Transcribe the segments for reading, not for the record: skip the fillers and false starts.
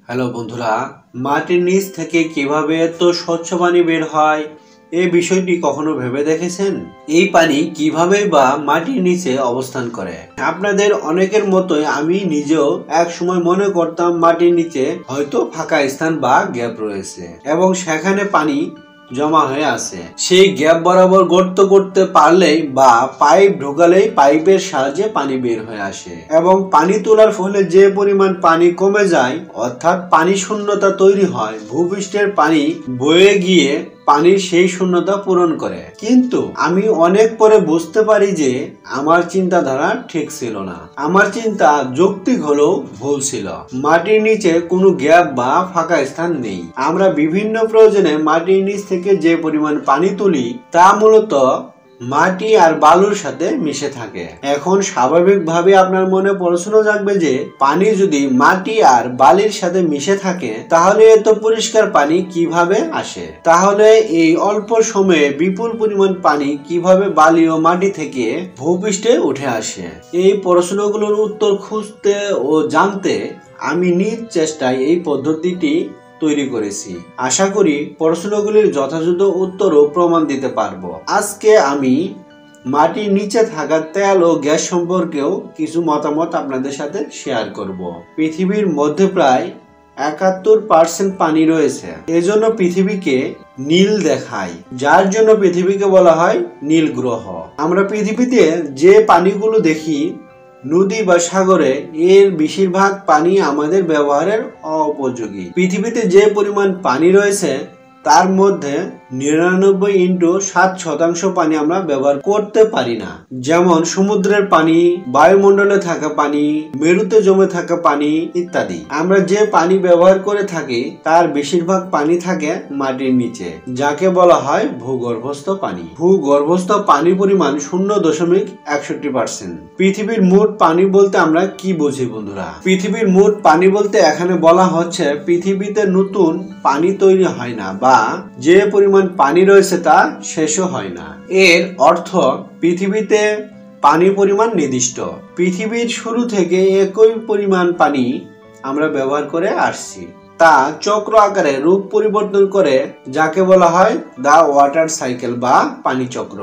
Hello বন্ধুরা, মাটির নিচ থেকে কিভাবে এত স্বচ্ছ পানি বের হয় এই বিষয়টি কখনো ভেবে দেখেছেন? এই পানি কিভাবে বা মাটির নিচে অবস্থান করে? আপনাদের অনেকের মতোই আমি নিজেও এক সময় মনে করতাম মাটির নিচে হয়তো ফাঁকা স্থান বা গ্যাপ রয়েছে এবং সেখানে পানি জমা হয়ে আছে। সেই গ্যাপ বরাবর গর্ত করতে পারলেই বা পাইপ ঢোকালেই পাইপের সাহায্যে পানি বের হয়ে আসে এবং পানি তোলার ফলে যে পরিমাণ পানি কমে যায়, অর্থাৎ পানি শূন্যতা তৈরি হয়, ভূপৃষ্ঠের পানি বয়ে গিয়ে পানির সেই শূন্যতা পূরণ করে। কিন্তু আমি অনেক পরে বুঝতে পারি যে আমার চিন্তাধারা ঠিক ছিল না। আমার চিন্তা যৌক্তিক হলেও ভুল ছিল। মাটির নিচে কোনো গ্যাপ বা ফাঁকা স্থান নেই। আমরা বিভিন্ন প্রয়োজনে মাটির নিচ থেকে যে পরিমাণ পানি তুলি তা মূলত মাটি আর বালুর সাথে মিশে থাকে। এখন স্বাভাবিকভাবে আপনার মনে প্রশ্ন জাগবে যে পানি যদি মাটি আর বালির সাথে মিশে থাকে তাহলে এত পরিষ্কার পানি কিভাবে আসে? তাহলে এই অল্প সময়ে বিপুল পরিমাণ পানি কিভাবে বালি ও মাটি থেকে ভূপৃষ্ঠে উঠে আসে? এই প্রশ্নগুলোর উত্তর খুঁজতে ও জানতে আমি নিজ চেষ্টায় এই পদ্ধতিটি তৈরি করেছি। আশা করি প্রশ্নগুলির যথাযথ উত্তর ও প্রমাণ দিতে পারবো। আজকে আমি মাটির নিচে থাকা তেল ও গ্যাস সম্পর্কেও কিছু মতামত আপনাদের সাথে শেয়ার করব। পৃথিবীর মধ্যে প্রায় 71% পানি রয়েছে। এজন্য পৃথিবীকে নীল দেখায়, যার জন্য পৃথিবীকে বলা হয় নীল গ্রহ। আমরা পৃথিবীতে যে পানিগুলো দেখি নদী বা সাগরে, এর বেশিরভাগ পানি আমাদের ব্যবহারের উপযোগী। পৃথিবীতে যে পরিমাণ পানি রয়েছে তার মধ্যে 99.7% পানি আমরা ব্যবহার করতে পারি না। যেমন সমুদ্রের পানি, বায়ুমণ্ডলে থাকা পানি, মেরুতে জমে থাকা পানি ইত্যাদি। আমরা যে পানি ব্যবহার করে থাকি তার বেশিরভাগ পানি থাকে মাটির নিচে, যাকে বলা হয় ভূগর্ভস্থ পানি। ভূগর্ভস্থ পানির পরিমাণ 0.61%। পৃথিবীর মোট পানি বলতে আমরা কি বুঝি বন্ধুরা? পৃথিবীর মোট পানি বলতে এখানে বলা হচ্ছে পৃথিবীতে নতুন পানি তৈরি হয় না বা যে পরিমাণ পানি রয়েছে তা শেষও হয় না। এর অর্থ পৃথিবীতে পানির পরিমাণ নির্দিষ্ট। পৃথিবীর শুরু থেকে একই পরিমাণ পানি আমরা ব্যবহার করে আসছি, তা চক্র আকারে রূপ পরিবর্তন করে, যাকে বলা হয় দা ওয়াটার সাইকেল বা পানি চক্র।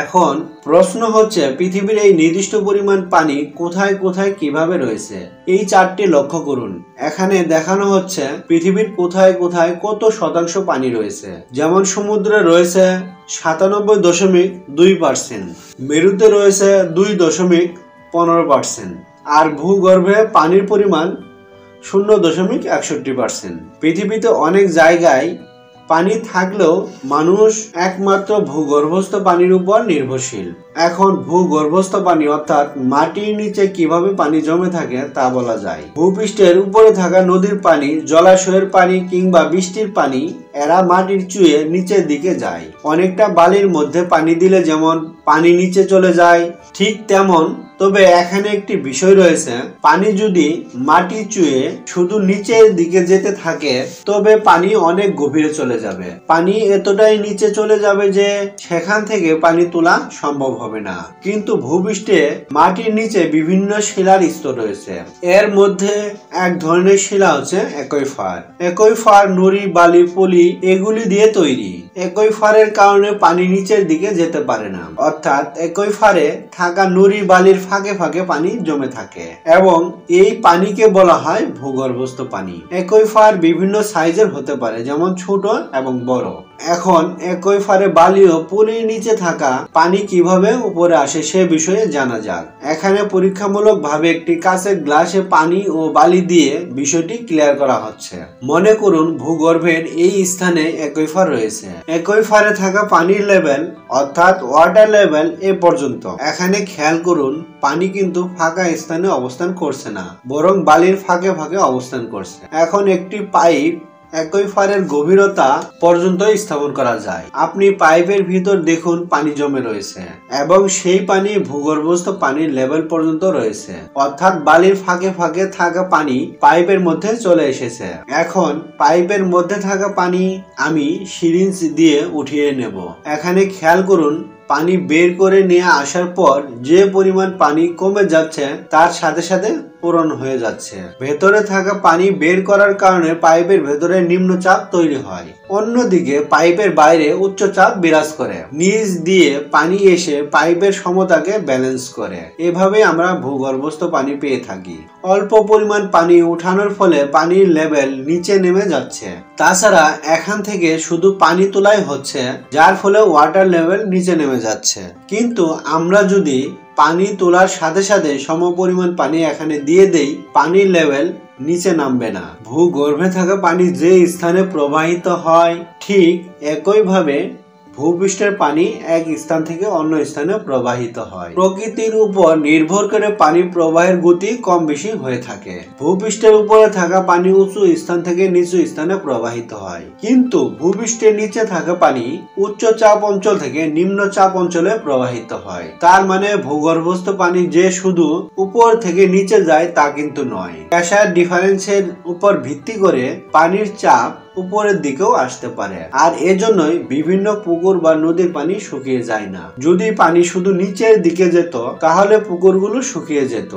এখন প্রশ্ন হচ্ছে পৃথিবীর এই নির্দিষ্ট পরিমাণ পানি কোথায় কোথায় কিভাবে রয়েছে? এই চারটি লক্ষ্য করুন। এখানে দেখানো হচ্ছে পৃথিবীর কোথায় কোথায় কত শতাংশ পানি রয়েছে। যেমন সমুদ্রে রয়েছে 97.2%, মেরুতে রয়েছে 2.15%, আর ভূগর্ভে পানির পরিমাণ 0.61%। পৃথিবীতে অনেক জায়গায় পানি থাকলেও মানুষ একমাত্র ভূগর্ভস্থ পানির উপর নির্ভরশীল। এখন ভূগর্ভস্থ পানি অর্থাৎ মাটির নিচে কিভাবে পানি জমে থাকে তা বলা যায়। ভূপৃষ্ঠের উপরে থাকা নদীর পানি, জলাশয়ের পানি কিংবা বৃষ্টির পানি, এরা মাটির চুঁয়ে নিচের দিকে যায়। অনেকটা বালির মধ্যে পানি দিলে যেমন পানি নিচে চলে যায়, ঠিক তেমন, তবে এখানে একটি বিষয় রয়েছে। পানি যদি মাটি চুঁয়ে শুধু নিচের দিকে যেতে থাকে তবে পানি অনেক গভীরে চলে যাবে। পানি এতটাই নিচে চলে যাবে যে সেখান থেকে পানি তোলা সম্ভব হবে না। কিন্তু ভূপৃষ্ঠে মাটির নিচে বিভিন্ন শিলার স্তর রয়েছে। এর মধ্যে এক ধরনের শিলা হচ্ছে অ্যাকুইফার। অ্যাকুইফার নুড়ি, বালি, পলি এগুলি দিয়ে তৈরি। অ্যাকুইফারের কারণে পানি নিচের দিকে যেতে পারে না, অর্থাৎ অ্যাকুইফারে থাকা নুড়ি বালির ফাঁকে ফাঁকে পানি জমে থাকে এবং এই পানিকে বলা হয় ভূগর্ভস্থ পানি। অ্যাকুইফার বিভিন্ন সাইজের হতে পারে, যেমন ছোট এবং বড়। এখন অ্যাকুইফারে বালি ও পলির নিচে থাকা পানি কিভাবে উপরে আসে সে বিষয়ে জানা যাক। এখানে পরীক্ষামূলক ভাবে একটি কাঁচের গ্লাসে পানি ও বালি দিয়ে বিষয়টি ক্লিয়ার করা হচ্ছে। মনে করুন ভূগর্ভের এই স্থানে অ্যাকুইফার রয়েছে। অ্যাকুইফারে থাকা পানির লেভেল অর্থাৎ ওয়াটার লেভেল এ পর্যন্ত। এখানে খেয়াল করুন পানি কিন্তু ফাঁকা স্থানে অবস্থান করছে না, বরং বালির ফাঁকে ফাঁকে অবস্থান করছে। এখন একটি পাইপ অ্যাকুইফারের গভীরতা পর্যন্ত স্থাপন করা যায়। আপনি পাইপের ভিতর দেখুন পানি জমে রয়েছে এবং সেই পানি ভূগর্ভস্থ পানির লেভেল পর্যন্ত রয়েছে, অর্থাৎ বালির ফাঁকে ফাঁকে থাকা পানি পাইপের মধ্যে চলে এসেছে। এখন পাইপের মধ্যে থাকা পানি আমি সিরিঞ্জ দিয়ে উঠিয়ে নেব। এখানে খেয়াল করুন পানি বের করে নিয়ে আসার পর যে পরিমাণ পানি কমে যাচ্ছে তার সাথে সাথে পূরণ হয়ে যাচ্ছে। ভেতরে থাকা পানি বের করার কারণে পাইপের ভেতরে নিম্নচাপ তৈরি হয়, অন্যদিকে পাইপের বাইরে উচ্চচাপ বিরাজ করে। নিচ দিয়ে পানি এসে পাইপের সমতাকে ব্যালেন্স করে। এভাবে আমরা ভূগর্ভস্থ পানি পেয়ে থাকি। অল্প পরিমাণ পানি উঠানোর ফলে পানির লেভেল নিচে নেমে যাচ্ছে। তাছাড়া এখান থেকে শুধু পানি তোলাই হচ্ছে, যার ফলে ওয়াটার লেভেল নিচে নেমে যাচ্ছে। কিন্তু আমরা যদি পানি তোলার সাথে সাথে সমপরিমাণ পানি এখানে দিয়ে দেই, পানির লেভেল নিচে নামবে না। ভূগর্ভে থাকা পানি যে স্থানে প্রবাহিত হয়, ঠিক একইভাবে ভূপৃষ্ঠের পানি এক স্থান থেকে অন্য স্থানে প্রবাহিত হয়। প্রকৃতির উপর নির্ভর করে পানি প্রবাহের গতি কম বেশি হয়ে থাকে। ভূপৃষ্ঠের উপরে থাকা পানি উঁচু স্থান থেকে নিচু স্থানে প্রবাহিত হয়, কিন্তু ভূপৃষ্ঠের নিচে থাকা পানি উচ্চ চাপ অঞ্চল থেকে নিম্ন চাপ অঞ্চলে প্রবাহিত হয়। তার মানে ভূগর্ভস্থ পানি যে শুধু উপর থেকে নিচে যায় তা কিন্তু নয়। প্রেসার ডিফারেন্সের উপর ভিত্তি করে পানির চাপ উপরের দিকেও আসতে পারে, আর এজন্যই বিভিন্ন পুকুর বা নদীর পানি শুকিয়ে যায় না। যদি পানি শুধু নিচের দিকে যেত তাহলে পুকুরগুলো শুকিয়ে যেত।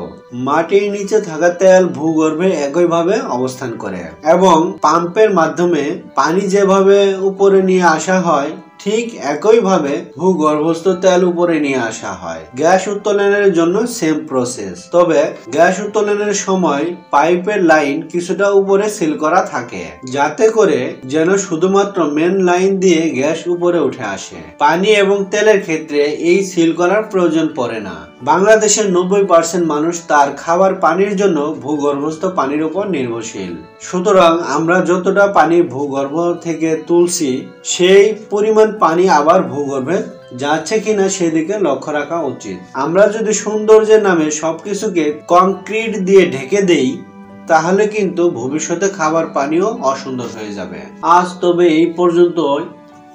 মাটির নিচে থাকা তেল ভূগর্ভে একইভাবে অবস্থান করে এবং পাম্পের মাধ্যমে পানি যেভাবে উপরে নিয়ে আসা হয়, ঠিক একইভাবে ভূগর্ভস্থ তেল উপরে নিয়ে আসা হয়। গ্যাস উত্তোলনের জন্য সেম প্রসেস, তবে গ্যাস উত্তোলনের সময় পাইপের লাইন কিছুটা উপরে সিল করা থাকে, যাতে করে যেন শুধুমাত্র মেন লাইন দিয়ে গ্যাস উপরে উঠে আসে। পানি এবং তেলের ক্ষেত্রে এই সিল করার প্রয়োজন পড়ে না। বাংলাদেশের 90% মানুষ তার খাবার পানির জন্য ভূগর্ভস্থ পানির উপর নির্ভরশীল। সুতরাং আমরা যতটা পানি ভূগর্ভ থেকে তুলছি, সেই পরিমাণ পানি আবার ভূগর্ভে যাচ্ছে কিনা সেদিকে লক্ষ্য রাখা উচিত। আমরা যদি সৌন্দর্যের নামে সবকিছুকে কংক্রিট দিয়ে ঢেকে দেই, তাহলে কিন্তু ভবিষ্যতে খাবার পানিও অসুন্দর হয়ে যাবে। আজ তবে এই পর্যন্তই।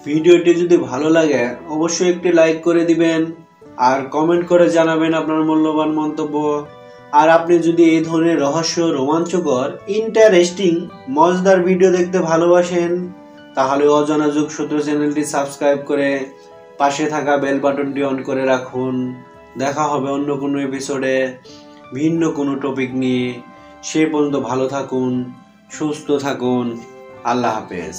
ভিডিওটি যদি ভালো লাগে অবশ্যই একটি লাইক করে দিবেন আর কমেন্ট করে জানাবেন আপনার মূল্যবান মন্তব্য। আর আপনি যদি এই ধরনের রহস্য, রোমাঞ্চকর, ইন্টারেস্টিং, মজাদার ভিডিও দেখতে ভালোবাসেন, তাহলে অজানা যোগসূত্র চ্যানেলটি সাবস্ক্রাইব করে পাশে থাকা বেল বাটনটি অন করে রাখুন। দেখা হবে অন্য কোনো এপিসোডে ভিন্ন কোনো টপিক নিয়ে। সে পর্যন্ত ভালো থাকুন, সুস্থ থাকুন। আল্লাহ হাফেজ।